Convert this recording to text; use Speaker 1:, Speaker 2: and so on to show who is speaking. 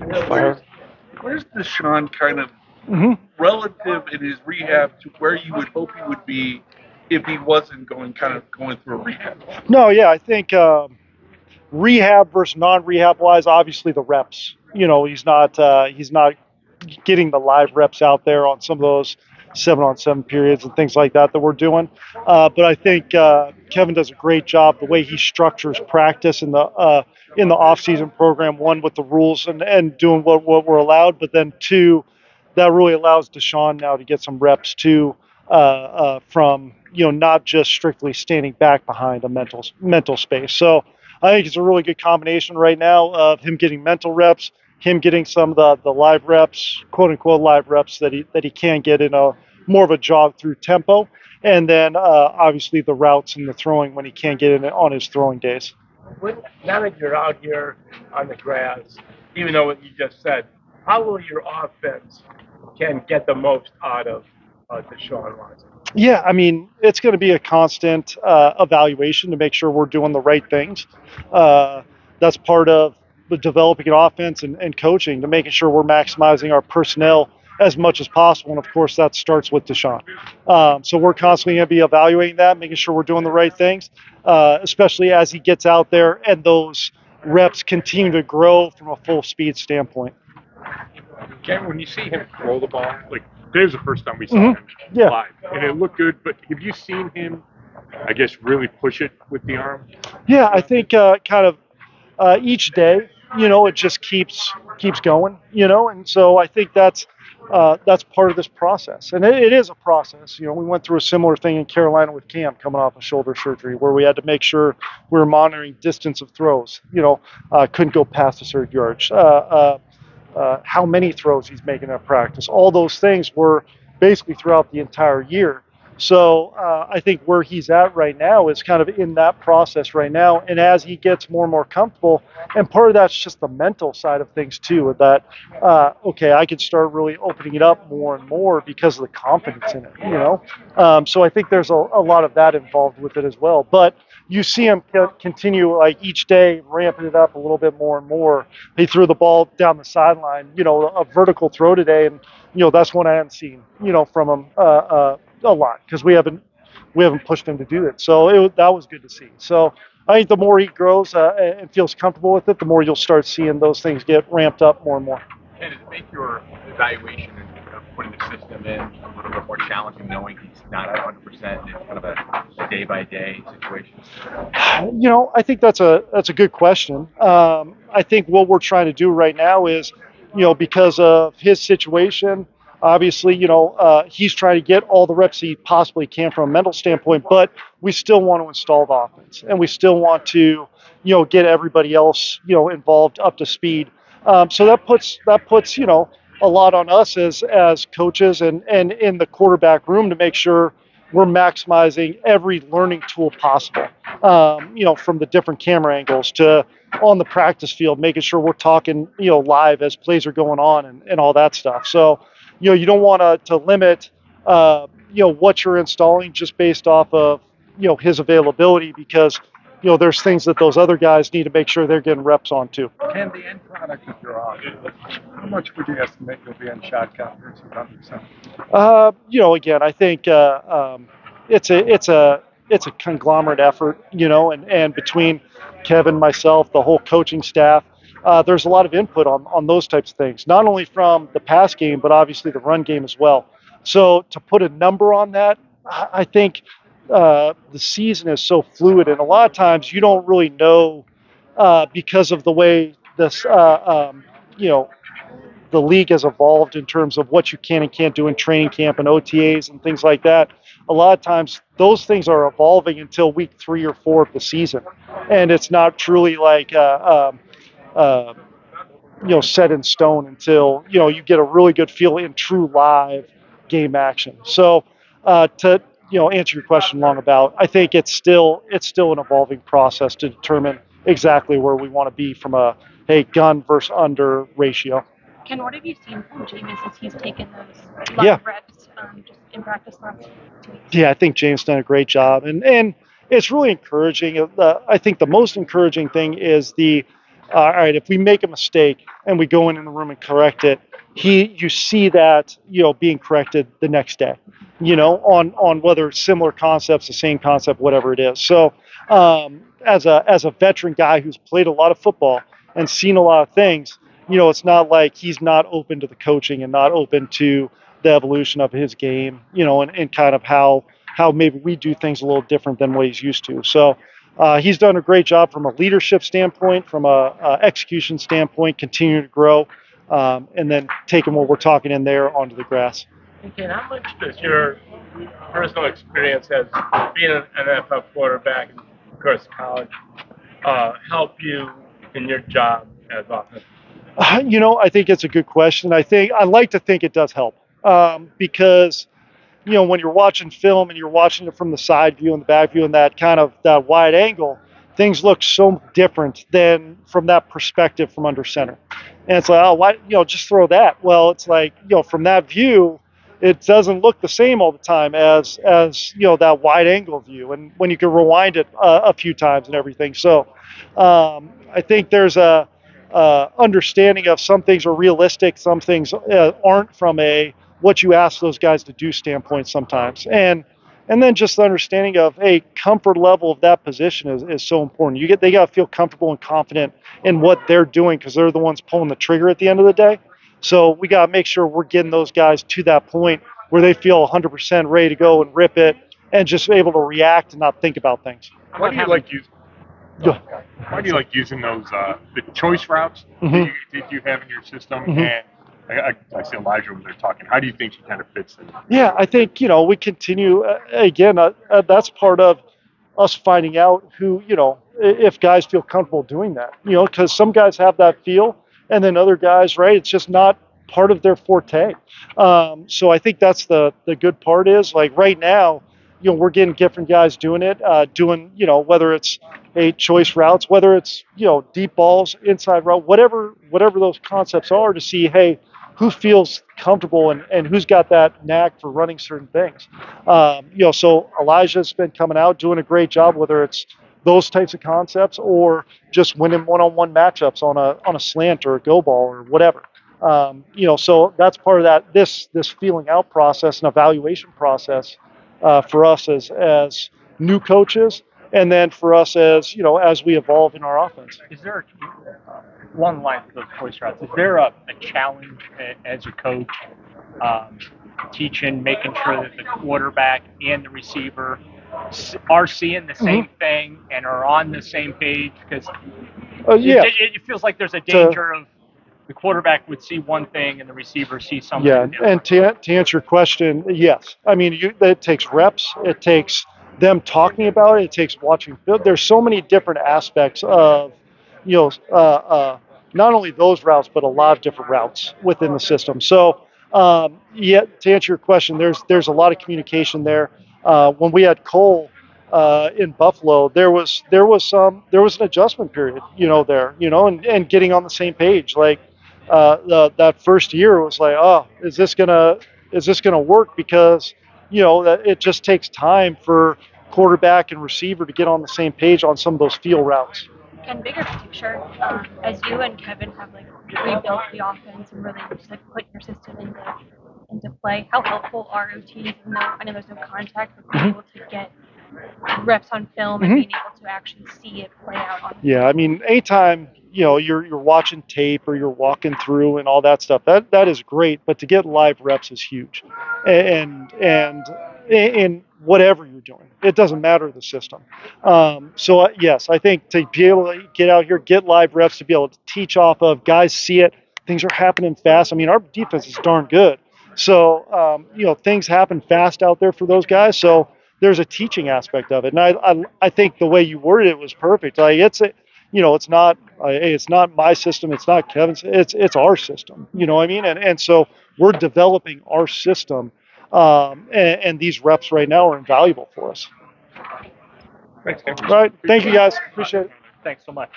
Speaker 1: Now, where's Deshaun kind of
Speaker 2: Hmm.
Speaker 1: relative in his rehab to where you would hope he would be if he wasn't going through a rehab?
Speaker 2: No, yeah, I think rehab versus non-rehab wise, obviously the reps. He's not getting the live reps out there on some of those 7-on-7 periods and things like that we're doing. But I think Kevin does a great job the way he structures practice in the off-season program. One, with the rules and doing what we're allowed, but then two, that really allows Deshaun now to get some reps too, from not just strictly standing back behind a mental space. So I think it's a really good combination right now of him getting mental reps, him getting some of the live reps, quote unquote live reps that he can get in a more of a jog through tempo, and then obviously the routes and the throwing when he can't get in on his throwing days.
Speaker 3: Now that you're out here on the grass, even though what you just said, how will your offense can get the most out of Deshaun Watson?
Speaker 2: Yeah, I mean, it's going to be a constant evaluation to make sure we're doing the right things. That's part of the developing an offense and coaching to making sure we're maximizing our personnel as much as possible. And of course, that starts with Deshaun. So we're constantly going to be evaluating that, making sure we're doing the right things, especially as he gets out there and those reps continue to grow from a full speed standpoint.
Speaker 4: Ken, when you see him throw the ball, like there's the first time we saw
Speaker 2: Mhm.
Speaker 4: him
Speaker 2: Yeah.
Speaker 4: live, and it looked good. But have you seen him, I guess, really push it with the arm?
Speaker 2: Yeah, I think kind of each day, it just keeps going, and so I think that's part of this process, and it is a process. We went through a similar thing in Carolina with Cam coming off of shoulder surgery, where we had to make sure we were monitoring distance of throws. Couldn't go past a certain yards. How many throws he's making at practice. All those things were basically throughout the entire year. So I think where he's at right now is kind of in that process right now. And as he gets more and more comfortable, and part of that's just the mental side of things too, that, okay, I could start really opening it up more and more because of the confidence in it. So I think there's a lot of that involved with it as well. But you see him continue like each day ramping it up a little bit more and more. He threw the ball down the sideline, a vertical throw today, and that's one I haven't seen, from him a lot because we haven't pushed him to do it. So that was good to see. So I think the more he grows and feels comfortable with it, the more you'll start seeing those things get ramped up more and more.
Speaker 5: And does it make your evaluation and putting the system in a little bit more challenging, knowing he's not at 100% and it's kind of a day by day situation?
Speaker 2: I think that's a good question. I think what we're trying to do right now is, because of his situation, obviously, he's trying to get all the reps he possibly can from a mental standpoint, but we still want to install the offense and we still want to, get everybody else, involved up to speed. So that puts a lot on us as coaches and in the quarterback room to make sure we're maximizing every learning tool possible. From the different camera angles to on the practice field, making sure we're talking, live as plays are going on and all that stuff. So, you don't want to limit, what you're installing just based off of, his availability because, there's things that those other guys need to make sure they're getting reps on too.
Speaker 6: Can the end product of your offense, how much would you estimate you'll be in shot count versus 100%?
Speaker 2: Again, I think it's a conglomerate effort, and between Kevin, myself, the whole coaching staff, there's a lot of input on those types of things, not only from the pass game, but obviously the run game as well. So to put a number on that, I think the season is so fluid, and a lot of times you don't really know because of the way this, the league has evolved in terms of what you can and can't do in training camp and OTAs and things like that. A lot of times those things are evolving until week 3 or 4 of the season, and it's not truly like uh, set in stone until you get a really good feel in true live game action. So to answer your question long about, I think it's still an evolving process to determine exactly where we want to be from a gun versus under ratio.
Speaker 7: Ken, what have you seen from Jameis as he's taken those
Speaker 2: Yeah.
Speaker 7: live reps just in practice last 2 weeks?
Speaker 2: Yeah, I think James done a great job, and it's really encouraging. I think the most encouraging thing is the all right, if we make a mistake and we go in the room and correct it, you see that, being corrected the next day, on whether it's similar concepts, the same concept, whatever it is. So, as a veteran guy who's played a lot of football and seen a lot of things, it's not like he's not open to the coaching and not open to the evolution of his game, and kind of how maybe we do things a little different than what he's used to. So, he's done a great job from a leadership standpoint, from a execution standpoint, continuing to grow, and then taking what we're talking in there onto the grass.
Speaker 3: Ken, how much does your personal experience as being an NFL quarterback, and of course college, help you in your job as offensive?
Speaker 2: I think it's a good question. I like to think it does help, because when you're watching film and you're watching it from the side view and the back view and that kind of that wide angle, things look so different than from that perspective from under center. And it's like, oh, why, just throw that. Well, it's like, from that view, it doesn't look the same all the time as that wide angle view. And when you can rewind it a few times and everything. So I think there's a understanding of some things are realistic, some things aren't from a what you ask those guys to do standpoint sometimes. And then just the understanding of a comfort level of that position is so important. They got to feel comfortable and confident in what they're doing because they're the ones pulling the trigger at the end of the day. So we got to make sure we're getting those guys to that point where they feel 100% ready to go and rip it and just able to react and not think about things.
Speaker 4: Why do you like using? Why do you like using those the choice routes that you have in your system? And I see Elijah over there talking. How do you think he kind of fits in?
Speaker 2: Yeah, I think, we continue, again, that's part of us finding out who, if guys feel comfortable doing that, because some guys have that feel and then other guys, right, it's just not part of their forte. So I think that's the good part is like right now, we're getting different guys doing it, whether it's choice routes, whether it's, deep balls, inside route, whatever those concepts are to see, hey, who feels comfortable and who's got that knack for running certain things. So Elijah's been coming out doing a great job, whether it's those types of concepts or just winning one-on-one matchups on a slant or a go ball or whatever. So that's part of that this feeling out process and evaluation process for us as new coaches, and then for us as as we evolve in our offense.
Speaker 8: Is there along the lines of those choice routes? Is there a challenge as a coach teaching, making sure that the quarterback and the receiver are seeing the same thing and are on the same page? Because it feels like there's a danger of the quarterback would see one thing and the receiver see something different.
Speaker 2: And to answer your question, yes. I mean, it takes reps. It takes them talking about it. It takes watching film. There's so many different aspects of, not only those routes, but a lot of different routes within the system. So, to answer your question, there's a lot of communication there. When we had Cole in Buffalo, there was an adjustment period, and getting on the same page. Like that first year was like, oh, is this gonna work? Because that it just takes time for quarterback and receiver to get on the same page on some of those feel routes.
Speaker 7: And bigger picture, as you and Kevin have rebuilt the offense and really just put your system into play, how helpful are OTs? Even though I know there's no contact, but being able to get reps on film and being able to actually see it play out on the field.
Speaker 2: I mean, anytime you're watching tape or you're walking through and all that stuff, that is great. But to get live reps is huge, and whatever you're doing, it doesn't matter the system. So yes, I think to be able to get out here, get live reps, to be able to teach off of, guys see it, things are happening fast. I mean, our defense is darn good, so things happen fast out there for those guys. So there's a teaching aspect of it, and I think the way you worded it was perfect. Like it's not my system, it's not Kevin's, it's our system. You know what I mean? And so we're developing our system, and these reps right now are invaluable for us.
Speaker 4: Thanks, Kevin.
Speaker 2: All right, thank you guys, appreciate it.
Speaker 8: Thanks so much.